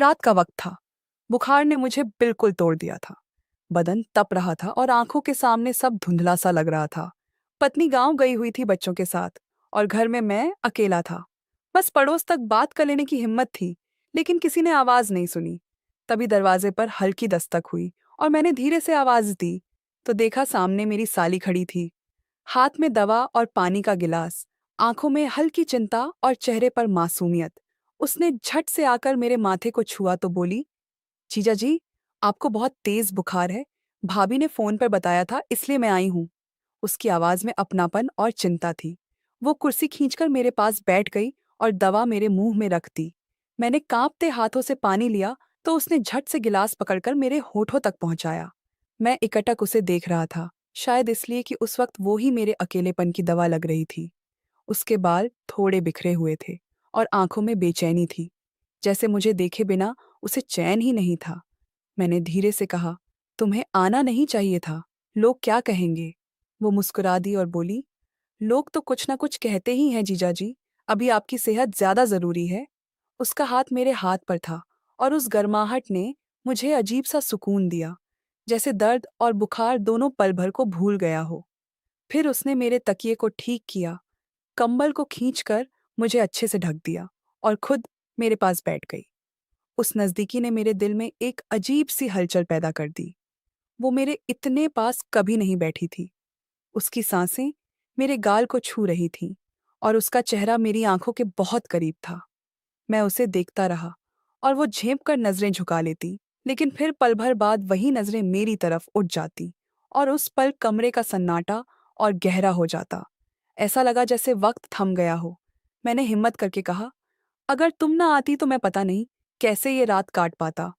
रात का वक्त था। बुखार ने मुझे बिल्कुल तोड़ दिया था। बदन तप रहा था और आंखों के सामने सब धुंधला सा लग रहा था। पत्नी गांव गई हुई थी बच्चों के साथ और घर में मैं अकेला था। बस पड़ोस तक बात कर लेने की हिम्मत थी, लेकिन किसी ने आवाज नहीं सुनी। तभी दरवाजे पर हल्की दस्तक हुई और मैंने धीरे से आवाज दी तो देखा सामने मेरी साली खड़ी थी, हाथ में दवा और पानी का गिलास, आंखों में हल्की चिंता और चेहरे पर मासूमियत। उसने झट से आकर मेरे माथे को छुआ तो बोली, जीजा जी, आपको बहुत तेज बुखार है। भाभी ने फोन पर बताया था, इसलिए मैं आई हूँ। उसकी आवाज में अपनापन और चिंता थी। वो कुर्सी खींचकर मेरे पास बैठ गई और दवा मेरे मुंह में रख दी। मैंने कांपते हाथों से पानी लिया तो उसने झट से गिलास पकड़कर मेरे होठों तक पहुंचाया। मैं एकटक उसे देख रहा था, शायद इसलिए कि उस वक्त वो ही मेरे अकेलेपन की दवा लग रही थी। उसके बाल थोड़े बिखरे हुए थे और आंखों में बेचैनी थी, जैसे मुझे देखे बिना उसे चैन ही नहीं था। मैंने धीरे से कहा, तुम्हें आना नहीं चाहिए था। लोग क्या कहेंगे? वो मुस्कुरा दी और बोली, लोग तो कुछ ना कुछ कहते ही हैं जीजा जी। अभी आपकी सेहत ज्यादा जरूरी है। उसका हाथ मेरे हाथ पर था और उस गर्माहट ने मुझे अजीब सा सुकून दिया, जैसे दर्द और बुखार दोनों पल भर को भूल गया हो। फिर उसने मेरे तकिए को ठीक किया, कंबल को खींचकर मुझे अच्छे से ढक दिया और खुद मेरे पास बैठ गई। उस नज़दीकी ने मेरे दिल में एक अजीब सी हलचल पैदा कर दी। वो मेरे इतने पास कभी नहीं बैठी थी। उसकी सांसें मेरे गाल को छू रही थीं और उसका चेहरा मेरी आंखों के बहुत करीब था। मैं उसे देखता रहा और वो झेंप कर नजरें झुका लेती, लेकिन फिर पल भर बाद वही नजरें मेरी तरफ उठ जाती और उस पल कमरे का सन्नाटा और गहरा हो जाता। ऐसा लगा जैसे वक्त थम गया हो। मैंने हिम्मत करके कहा, अगर तुम ना आती तो मैं पता नहीं कैसे ये रात काट पाता।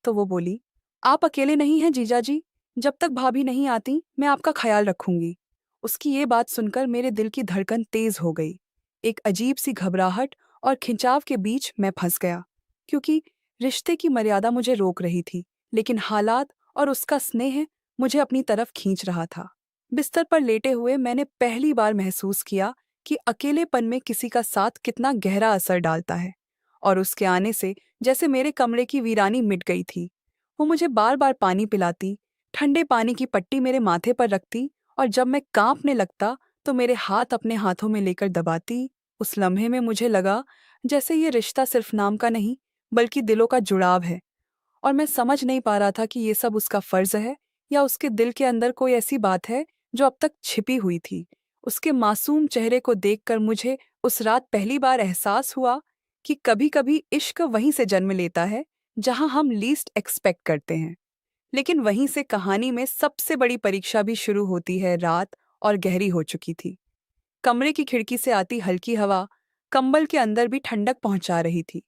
तो वो बोली, आप अकेले नहीं हैं जीजा जी। जब तक भाभी नहीं आती मैं आपका ख्याल रखूंगी। उसकी ये बात सुनकर मेरे दिल की धड़कन तेज हो गई। एक अजीब सी घबराहट और खिंचाव के बीच मैं फंस गया, क्योंकि रिश्ते की मर्यादा मुझे रोक रही थी, लेकिन हालात और उसका स्नेह मुझे अपनी तरफ खींच रहा था। बिस्तर पर लेटे हुए मैंने पहली बार महसूस किया कि अकेलेपन में किसी का साथ कितना गहरा असर डालता है। और उसके आने से जैसे मेरे कमरे की वीरानी मिट गई थी। वो मुझे बार बार पानी पिलाती, ठंडे पानी की पट्टी मेरे माथे पर रखती और जब मैं कांपने लगता तो मेरे हाथ अपने हाथों में लेकर दबाती। उस लम्हे में मुझे लगा जैसे ये रिश्ता सिर्फ नाम का नहीं, बल्कि दिलों का जुड़ाव है। और मैं समझ नहीं पा रहा था कि ये सब उसका फर्ज है या उसके दिल के अंदर कोई ऐसी बात है जो अब तक छिपी हुई थी। उसके मासूम चेहरे को देखकर मुझे उस रात पहली बार एहसास हुआ कि कभी कभी इश्क वहीं से जन्म लेता है जहां हम लीस्ट एक्सपेक्ट करते हैं। लेकिन वहीं से कहानी में सबसे बड़ी परीक्षा भी शुरू होती है। रात और गहरी हो चुकी थी। कमरे की खिड़की से आती हल्की हवा कंबल के अंदर भी ठंडक पहुंचा रही थी,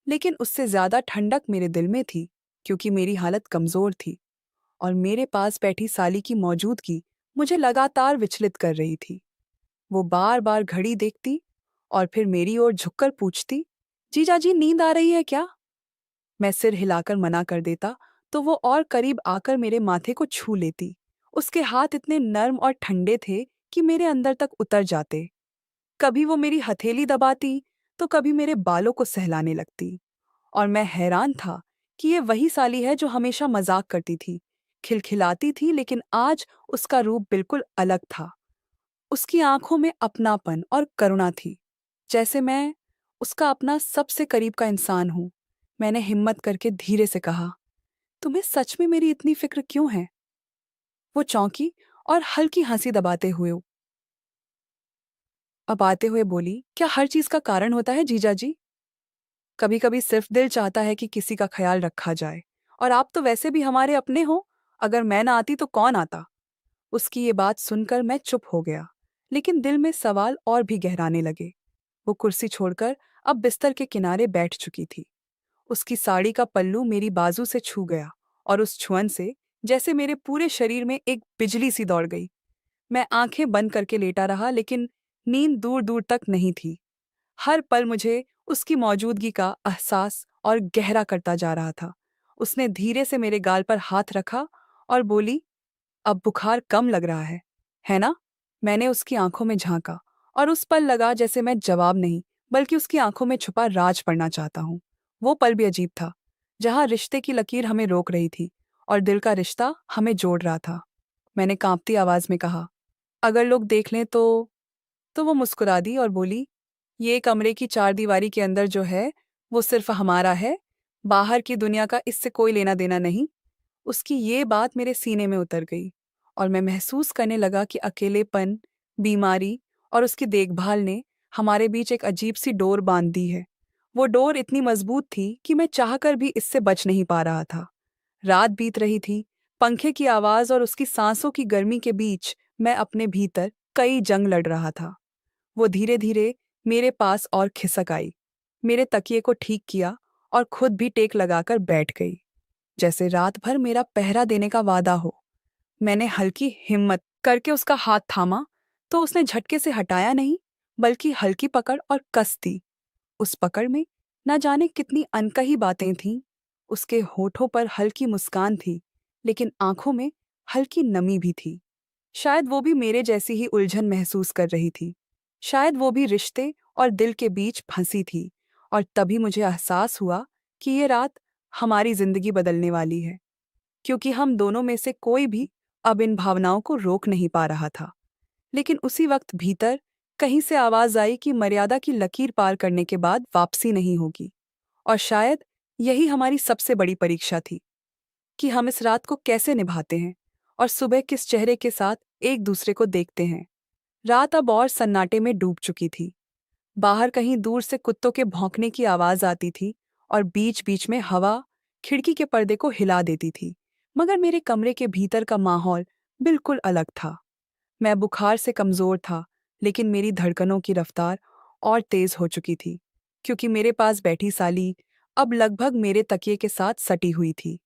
लेकिन उससे ज्यादा ठंडक मेरे दिल में थी, क्योंकि मेरी हालत कमजोर थी और मेरे पास बैठी साली की मौजूदगी मुझे लगातार विचलित कर रही थी। वो बार बार घड़ी देखती और फिर मेरी ओर झुककर पूछती, जीजा जी नींद आ रही है क्या? मैं सिर हिलाकर मना कर देता तो वो और करीब आकर मेरे माथे को छू लेती। उसके हाथ इतने नर्म और ठंडे थे कि मेरे अंदर तक उतर जाते। कभी वो मेरी हथेली दबाती तो कभी मेरे बालों को सहलाने लगती। और मैं हैरान था कि ये वही साली है जो हमेशा मजाक करती थी, खिलखिलाती थी, लेकिन आज उसका रूप बिल्कुल अलग था। उसकी आंखों में अपनापन और करुणा थी, जैसे मैं उसका अपना सबसे करीब का इंसान हूं। मैंने हिम्मत करके धीरे से कहा, तुम्हें सच में मेरी इतनी फिक्र क्यों है? वो चौंकी और हल्की हंसी दबाते हुए बोली, क्या हर चीज का कारण होता है जीजा जी? कभी कभी सिर्फ दिल चाहता है कि किसी का ख्याल रखा जाए। और आप तो वैसे भी हमारे अपने हो। अगर मैं ना आती तो कौन आता? उसकी ये बात सुनकर मैं चुप हो गया, लेकिन दिल में सवाल और भी गहराने लगे। वो कुर्सी छोड़कर अब बिस्तर के किनारे बैठ चुकी थी। उसकी साड़ी का पल्लू मेरी बाजू से छू गया और उस छुअन से जैसे मेरे पूरे शरीर में एक बिजली सी दौड़ गई। मैं आंखें बंद करके लेटा रहा, लेकिन नींद दूर दूर तक नहीं थी। हर पल मुझे उसकी मौजूदगी का एहसास और गहरा करता जा रहा था। उसने धीरे से मेरे गाल पर हाथ रखा और बोली, अब बुखार कम लग रहा है ना? मैंने उसकी आंखों में झांका और उस पल लगा जैसे मैं जवाब नहीं, बल्कि उसकी आंखों में छुपा राज पढ़ना चाहता हूँ। वो पल भी अजीब था, जहाँ रिश्ते की लकीर हमें रोक रही थी और दिल का रिश्ता हमें जोड़ रहा था। मैंने कांपती आवाज में कहा, अगर लोग देख लें तो वो मुस्कुरा दी और बोली, ये कमरे की चारदीवारी के अंदर जो है वो सिर्फ हमारा है, बाहर की दुनिया का इससे कोई लेना देना नहीं। उसकी ये बात मेरे सीने में उतर गई और मैं महसूस करने लगा कि अकेलेपन, बीमारी और उसकी देखभाल ने हमारे बीच एक अजीब सी डोर बांध दी है। वो डोर इतनी मजबूत थी कि मैं चाहकर भी इससे बच नहीं पा रहा था। रात बीत रही थी, पंखे की आवाज और उसकी सांसों की गर्मी के बीच मैं अपने भीतर कई जंग लड़ रहा था। वो धीरे धीरे मेरे पास और खिसक आई, मेरे तकिए को ठीक किया और खुद भी टेक लगाकर बैठ गई, जैसे रात भर मेरा पहरा देने का वादा हो। मैंने हल्की हिम्मत करके उसका हाथ थामा तो उसने झटके से हटाया नहीं, बल्कि हल्की पकड़ और कस दी। उस पकड़ में न जाने कितनी अनकही बातें थीं। उसके होठों पर हल्की मुस्कान थी, लेकिन आंखों में हल्की नमी भी थी। शायद वो भी मेरे जैसी ही उलझन महसूस कर रही थी। शायद वो भी रिश्ते और दिल के बीच फंसी थी। और तभी मुझे एहसास हुआ कि ये रात हमारी जिंदगी बदलने वाली है, क्योंकि हम दोनों में से कोई भी अब इन भावनाओं को रोक नहीं पा रहा था। लेकिन उसी वक्त भीतर कहीं से आवाज आई कि मर्यादा की लकीर पार करने के बाद वापसी नहीं होगी। और शायद यही हमारी सबसे बड़ी परीक्षा थी, कि हम इस रात को कैसे निभाते हैं और सुबह किस चेहरे के साथ एक दूसरे को देखते हैं। रात अब और सन्नाटे में डूब चुकी थी। बाहर कहीं दूर से कुत्तों के भौंकने की आवाज आती थी और बीच बीच में हवा खिड़की के पर्दे को हिला देती थी। मगर मेरे कमरे के भीतर का माहौल बिल्कुल अलग था। मैं बुखार से कमजोर था, लेकिन मेरी धड़कनों की रफ्तार और तेज हो चुकी थी, क्योंकि मेरे पास बैठी साली अब लगभग मेरे तकिए के साथ सटी हुई थी।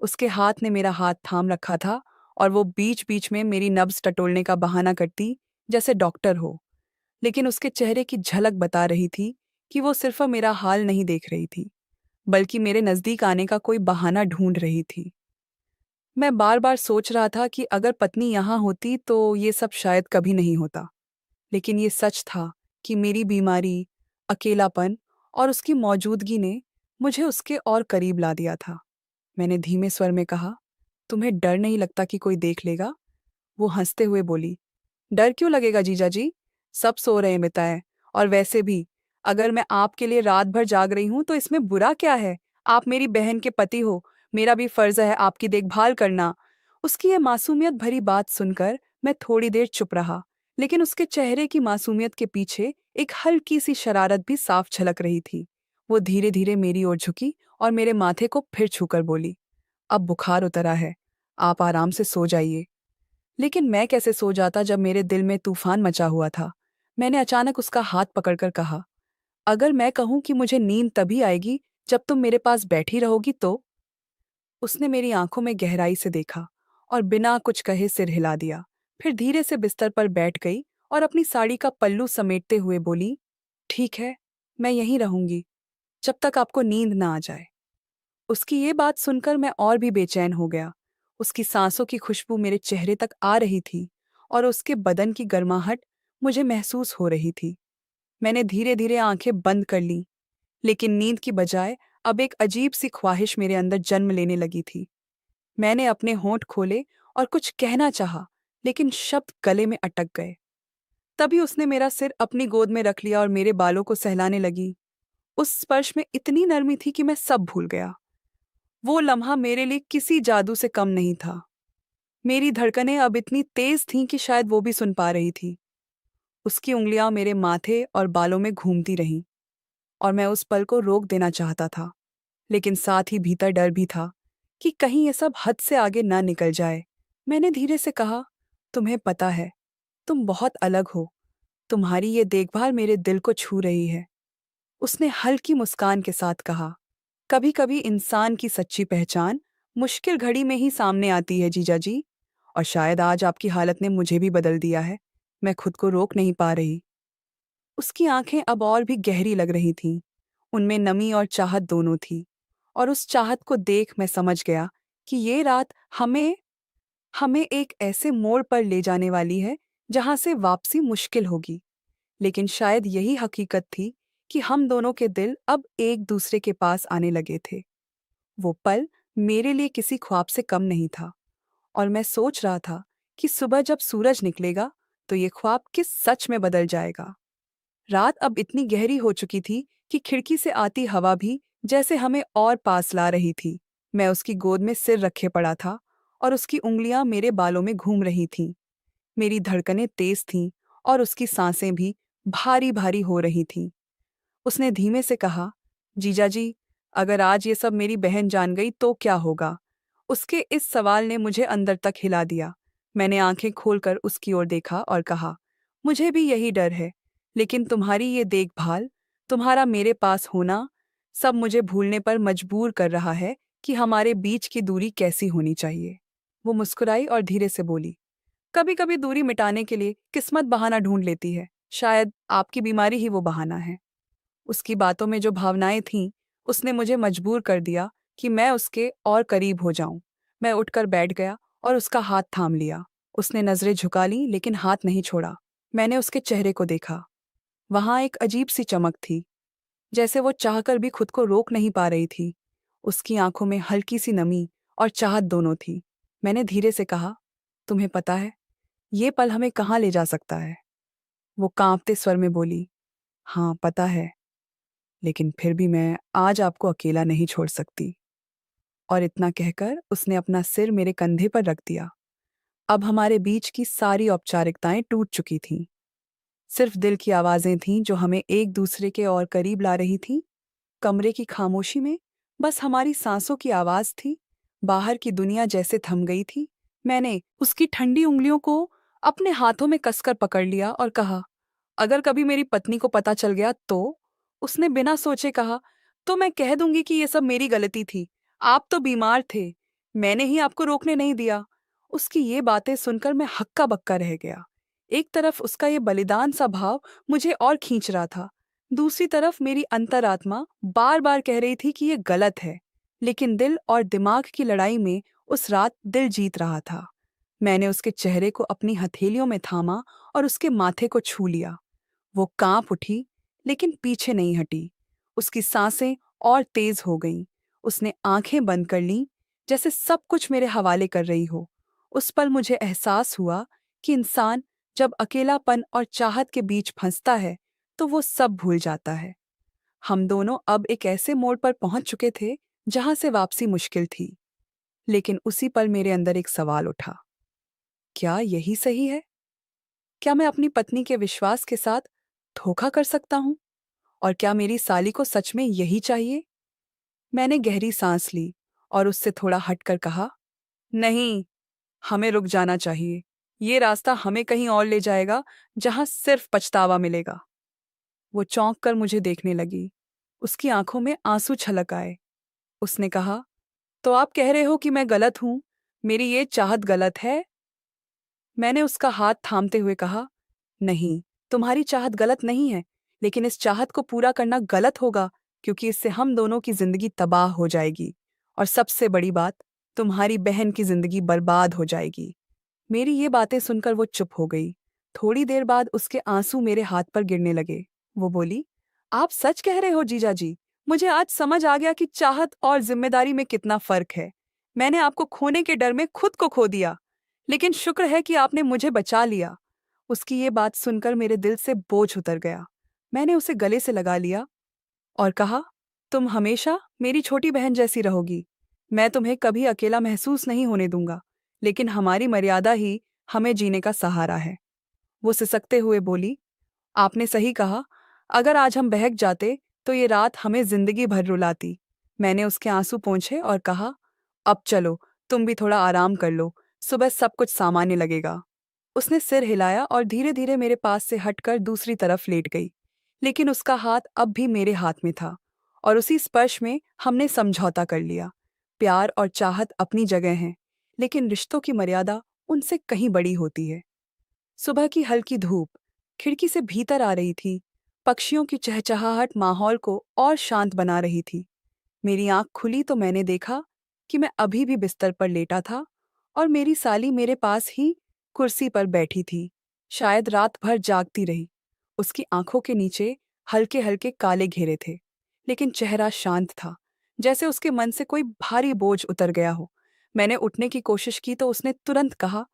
उसके हाथ ने मेरा हाथ थाम रखा था और वो बीच बीच में मेरी नब्ज टटोलने का बहाना करती, जैसे डॉक्टर हो। लेकिन उसके चेहरे की झलक बता रही थी कि वो सिर्फ मेरा हाल नहीं देख रही थी, बल्कि मेरे नजदीक आने का कोई बहाना ढूंढ रही थी। मैं बार बार सोच रहा था कि अगर पत्नी यहाँ होती तो ये सब शायद कभी नहीं होता। लेकिन ये सच था कि मेरी बीमारी, अकेलापन और उसकी मौजूदगी ने मुझे उसके और करीब ला दिया था। मैंने धीमे स्वर में कहा, तुम्हें डर नहीं लगता कि कोई देख लेगा? वो हंसते हुए बोली, डर क्यों लगेगा जीजा जी? सब सो रहे हैं मिताए। और वैसे भी अगर मैं आपके लिए रात भर जाग रही हूं तो इसमें बुरा क्या है? आप मेरी बहन के पति हो, मेरा भी फर्ज है आपकी देखभाल करना। उसकी ये मासूमियत भरी बात सुनकर मैं थोड़ी देर चुप रहा, लेकिन उसके चेहरे की मासूमियत के पीछे एक हल्की सी शरारत भी साफ झलक रही थी। वो धीरे धीरे मेरी ओर झुकी और मेरे माथे को फिर छूकर बोली, अब बुखार उतरा है, आप आराम से सो जाइए। लेकिन मैं कैसे सो जाता जब मेरे दिल में तूफान मचा हुआ था। मैंने अचानक उसका हाथ पकड़कर कहा, अगर मैं कहूं कि मुझे नींद तभी आएगी जब तुम मेरे पास बैठी रहोगी तो? उसने मेरी आंखों में गहराई से देखा और बिना कुछ कहे सिर हिला दिया। फिर धीरे से बिस्तर पर बैठ गई और अपनी साड़ी का पल्लू समेटते हुए बोली, ठीक है, मैं यहीं रहूंगी जब तक आपको नींद ना आ जाए। उसकी ये बात सुनकर मैं और भी बेचैन हो गया। उसकी सांसों की खुशबू मेरे चेहरे तक आ रही थी और उसके बदन की गर्माहट मुझे महसूस हो रही थी। मैंने धीरे धीरे आंखें बंद कर लीं, लेकिन नींद की बजाय अब एक अजीब सी ख्वाहिश मेरे अंदर जन्म लेने लगी थी। मैंने अपने होंठ खोले और कुछ कहना चाहा, लेकिन शब्द गले में अटक गए। तभी उसने मेरा सिर अपनी गोद में रख लिया और मेरे बालों को सहलाने लगी। उस स्पर्श में इतनी नरमी थी कि मैं सब भूल गया। वो लम्हा मेरे लिए किसी जादू से कम नहीं था। मेरी धड़कनें अब इतनी तेज थीं कि शायद वो भी सुन पा रही थी। उसकी उंगलियां मेरे माथे और बालों में घूमती रहीं और मैं उस पल को रोक देना चाहता था, लेकिन साथ ही भीतर डर भी था कि कहीं ये सब हद से आगे ना निकल जाए। मैंने धीरे से कहा, तुम्हें पता है, तुम बहुत अलग हो। तुम्हारी ये देखभाल मेरे दिल को छू रही है। उसने हल्की मुस्कान के साथ कहा, कभी कभी इंसान की सच्ची पहचान मुश्किल घड़ी में ही सामने आती है जीजा जी। और शायद आज आपकी हालत ने मुझे भी बदल दिया है। मैं खुद को रोक नहीं पा रही। उसकी आंखें अब और भी गहरी लग रही थीं। उनमें नमी और चाहत दोनों थी। और उस चाहत को देख मैं समझ गया कि ये रात हमें हमें एक ऐसे मोड़ पर ले जाने वाली है जहां से वापसी मुश्किल होगी। लेकिन शायद यही हकीकत थी कि हम दोनों के दिल अब एक दूसरे के पास आने लगे थे। वो पल मेरे लिए किसी ख्वाब से कम नहीं था, और मैं सोच रहा था कि सुबह जब सूरज निकलेगा तो ये ख्वाब किस सच में बदल जाएगा। रात अब इतनी गहरी हो चुकी थी कि खिड़की से आती हवा भी जैसे हमें और पास ला रही थी। मैं उसकी गोद में सिर रखे पड़ा था और उसकी उंगलियां मेरे बालों में घूम रही थीं। मेरी धड़कनें तेज थीं और उसकी सांसें भी भारी भारी हो रही थीं। उसने धीमे से कहा, जीजा जी, अगर आज ये सब मेरी बहन जान गई तो क्या होगा? उसके इस सवाल ने मुझे अंदर तक हिला दिया। मैंने आंखें खोलकर उसकी ओर देखा और कहा, मुझे भी यही डर है, लेकिन तुम्हारी ये देखभाल, तुम्हारा मेरे पास होना, सब मुझे भूलने पर मजबूर कर रहा है कि हमारे बीच की दूरी कैसी होनी चाहिए। वो मुस्कुराई और धीरे से बोली, कभी कभी दूरी मिटाने के लिए किस्मत बहाना ढूंढ लेती है, शायद आपकी बीमारी ही वो बहाना है। उसकी बातों में जो भावनाएं थीं, उसने मुझे मजबूर कर दिया कि मैं उसके और करीब हो जाऊं। मैं उठकर बैठ गया और उसका हाथ थाम लिया। उसने नजरें झुका लीं लेकिन हाथ नहीं छोड़ा। मैंने उसके चेहरे को देखा। वहां एक अजीब सी चमक थी, जैसे वो चाहकर भी खुद को रोक नहीं पा रही थी। उसकी आंखों में हल्की सी नमी और चाहत दोनों थी। मैंने धीरे से कहा, तुम्हें पता है, ये पल हमें कहाँ ले जा सकता है? वो कांपते स्वर में बोली, हाँ पता है, लेकिन फिर भी मैं आज आपको अकेला नहीं छोड़ सकती। और इतना कहकर उसने अपना सिर मेरे कंधे पर रख दिया। अब हमारे बीच की सारी औपचारिकताएं टूट चुकी थीं। सिर्फ दिल की आवाजें थीं जो हमें एक दूसरे के और करीब ला रही थीं। कमरे की खामोशी में बस हमारी सांसों की आवाज थी। बाहर की दुनिया जैसे थम गई थी। मैंने उसकी ठंडी उंगलियों को अपने हाथों में कसकर पकड़ लिया और कहा, अगर कभी मेरी पत्नी को पता चल गया तो? उसने बिना सोचे कहा, तो मैं कह दूंगी कि ये सब मेरी गलती थी। आप तो बीमार थे, मैंने ही आपको रोकने नहीं दिया। उसकी ये बातें सुनकर मैं हक्का बक्का रह गया। एक तरफ उसका ये बलिदान सा भाव मुझे और खींच रहा था, दूसरी तरफ मेरी अंतरात्मा बार बार कह रही थी कि ये गलत है। लेकिन दिल और दिमाग की लड़ाई में उस रात दिल जीत रहा था। मैंने उसके चेहरे को अपनी हथेलियों में थामा और उसके माथे को छू लिया। वो कांप उठी, लेकिन पीछे नहीं हटी। उसकी सांसें और तेज हो गईं। उसने आंखें बंद कर लीं, जैसे सब कुछ मेरे हवाले कर रही हो। उस पल मुझे एहसास हुआ कि इंसान जब अकेलापन और चाहत के बीच फंसता है तो वो सब भूल जाता है। हम दोनों अब एक ऐसे मोड़ पर पहुंच चुके थे जहां से वापसी मुश्किल थी। लेकिन उसी पल मेरे अंदर एक सवाल उठा, क्या यही सही है? क्या मैं अपनी पत्नी के विश्वास के साथ धोखा कर सकता हूँ? और क्या मेरी साली को सच में यही चाहिए? मैंने गहरी सांस ली और उससे थोड़ा हटकर कहा, नहीं, हमें रुक जाना चाहिए। ये रास्ता हमें कहीं और ले जाएगा, जहां सिर्फ पछतावा मिलेगा। वो चौंक कर मुझे देखने लगी। उसकी आंखों में आंसू छलक आए। उसने कहा, तो आप कह रहे हो कि मैं गलत हूं? मेरी ये चाहत गलत है? मैंने उसका हाथ थामते हुए कहा, नहीं, तुम्हारी चाहत गलत नहीं है, लेकिन इस चाहत को पूरा करना गलत होगा, क्योंकि इससे हम दोनों की जिंदगी तबाह हो जाएगी। और सबसे बड़ी बात, तुम्हारी बहन की जिंदगी बर्बाद हो जाएगी। मेरी ये बातें सुनकर वो चुप हो गई। थोड़ी देर बाद उसके आंसू मेरे हाथ पर गिरने लगे। वो बोली, आप सच कह रहे हो जीजा जी। मुझे आज समझ आ गया कि चाहत और जिम्मेदारी में कितना फर्क है। मैंने आपको खोने के डर में खुद को खो दिया, लेकिन शुक्र है कि आपने मुझे बचा लिया। उसकी ये बात सुनकर मेरे दिल से बोझ उतर गया। मैंने उसे गले से लगा लिया और कहा, तुम हमेशा मेरी छोटी बहन जैसी रहोगी। मैं तुम्हें कभी अकेला महसूस नहीं होने दूंगा, लेकिन हमारी मर्यादा ही हमें जीने का सहारा है। वो सिसकते हुए बोली, आपने सही कहा, अगर आज हम बहक जाते तो ये रात हमें जिंदगी भर रुलाती। मैंने उसके आंसू पोंछे और कहा, अब चलो, तुम भी थोड़ा आराम कर लो, सुबह सब कुछ सामान्य लगेगा। उसने सिर हिलाया और धीरे धीरे मेरे पास से हटकर दूसरी तरफ लेट गई। लेकिन उसका हाथ अब भी मेरे हाथ में था, और उसी स्पर्श में हमने समझौता कर लिया। प्यार और चाहत अपनी जगह हैं, लेकिन रिश्तों की मर्यादा उनसे कहीं बड़ी होती है। सुबह की हल्की धूप खिड़की से भीतर आ रही थी। पक्षियों की चहचहाहट माहौल को और शांत बना रही थी। मेरी आंख खुली तो मैंने देखा कि मैं अभी भी बिस्तर पर लेटा था और मेरी साली मेरे पास ही कुर्सी पर बैठी थी, शायद रात भर जागती रही। उसकी आंखों के नीचे हल्के हल्के काले घेरे थे, लेकिन चेहरा शांत था, जैसे उसके मन से कोई भारी बोझ उतर गया हो। मैंने उठने की कोशिश की तो उसने तुरंत कहा,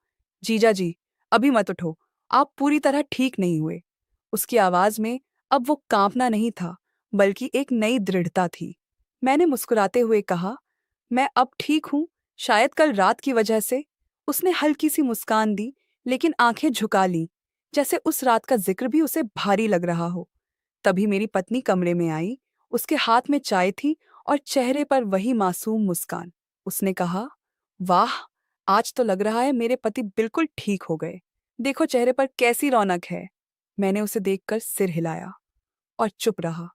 जीजा जी, अभी मत उठो, आप पूरी तरह ठीक नहीं हुए। उसकी आवाज में अब वो कांपना नहीं था, बल्कि एक नई दृढ़ता थी। मैंने मुस्कुराते हुए कहा, मैं अब ठीक हूं, शायद कल रात की वजह से। उसने हल्की सी मुस्कान दी, लेकिन आंखें झुका ली, जैसे उस रात का जिक्र भी उसे भारी लग रहा हो। तभी मेरी पत्नी कमरे में आई। उसके हाथ में चाय थी और चेहरे पर वही मासूम मुस्कान। उसने कहा, वाह, आज तो लग रहा है मेरे पति बिल्कुल ठीक हो गए। देखो चेहरे पर कैसी रौनक है। मैंने उसे देखकर सिर हिलाया और चुप रहा।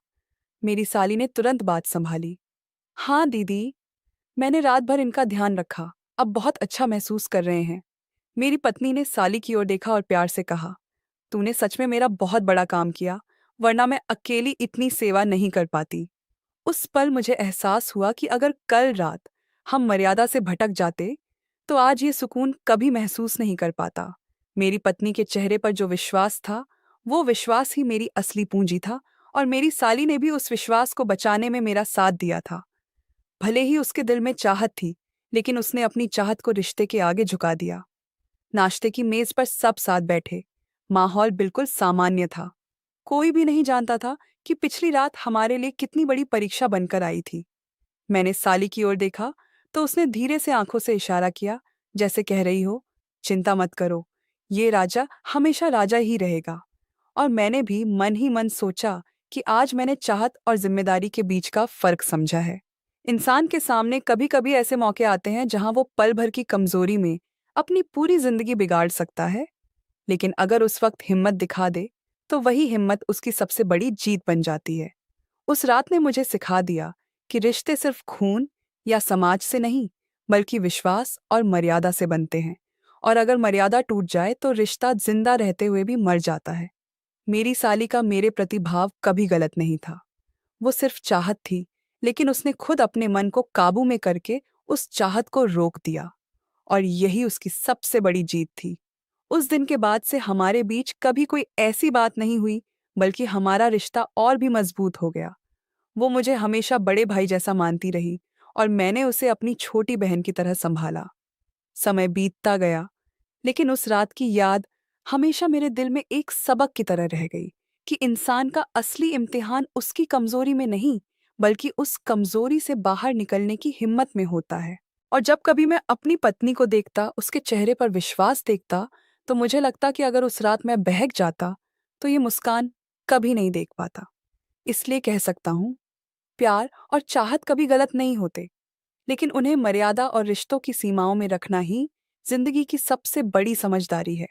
मेरी साली ने तुरंत बात संभाली। हाँ दीदी, मैंने रात भर इनका ध्यान रखा, अब बहुत अच्छा महसूस कर रहे हैं। मेरी पत्नी ने साली की ओर देखा और प्यार से कहा, तूने सच में मेरा बहुत बड़ा काम किया, वरना मैं अकेली इतनी सेवा नहीं कर पाती। उस पल मुझे एहसास हुआ कि अगर कल रात हम मर्यादा से भटक जाते, तो आज ये सुकून कभी महसूस नहीं कर पाता। मेरी पत्नी के चेहरे पर जो विश्वास था, वो विश्वास ही मेरी असली पूंजी था, और मेरी साली ने भी उस विश्वास को बचाने में मेरा साथ दिया था। भले ही उसके दिल में चाहत थी, लेकिन उसने अपनी चाहत को रिश्ते के आगे झुका दिया। नाश्ते की मेज पर सब साथ बैठे। माहौल बिल्कुल सामान्य था। कोई भी नहीं जानता था कि पिछली रात हमारे लिए कितनी बड़ी परीक्षा बनकर आई थी। मैंने साली की ओर देखा तो उसने धीरे से आंखों से इशारा किया, जैसे कह रही हो, चिंता मत करो, ये राजा हमेशा राजा ही रहेगा। और मैंने भी मन ही मन सोचा कि आज मैंने चाहत और जिम्मेदारी के बीच का फर्क समझा है। इंसान के सामने कभी कभी ऐसे मौके आते हैं जहां वो पल भर की कमजोरी में अपनी पूरी जिंदगी बिगाड़ सकता है, लेकिन अगर उस वक्त हिम्मत दिखा दे, तो वही हिम्मत उसकी सबसे बड़ी जीत बन जाती है। उस रात ने मुझे सिखा दिया कि रिश्ते सिर्फ खून या समाज से नहीं, बल्कि विश्वास और मर्यादा से बनते हैं। और अगर मर्यादा टूट जाए तो रिश्ता जिंदा रहते हुए भी मर जाता है। मेरी साली का मेरे प्रति भाव कभी गलत नहीं था। वो सिर्फ चाहत थी, लेकिन उसने खुद अपने मन को काबू में करके उस चाहत को रोक दिया, और यही उसकी सबसे बड़ी जीत थी। उस दिन के बाद से हमारे बीच कभी कोई ऐसी बात नहीं हुई, बल्कि हमारा रिश्ता और भी मजबूत हो गया। वो मुझे हमेशा बड़े भाई जैसा मानती रही, और मैंने उसे अपनी छोटी बहन की तरह संभाला। समय बीतता गया, लेकिन उस रात की याद हमेशा मेरे दिल में एक सबक की तरह रह गई, कि इंसान का असली इम्तिहान उसकी कमजोरी में नहीं, बल्कि उस कमजोरी से बाहर निकलने की हिम्मत में होता है। और जब कभी मैं अपनी पत्नी को देखता, उसके चेहरे पर विश्वास देखता, तो मुझे लगता कि अगर उस रात मैं बहक जाता, तो ये मुस्कान कभी नहीं देख पाता। इसलिए कह सकता हूँ, प्यार और चाहत कभी गलत नहीं होते, लेकिन उन्हें मर्यादा और रिश्तों की सीमाओं में रखना ही जिंदगी की सबसे बड़ी समझदारी है।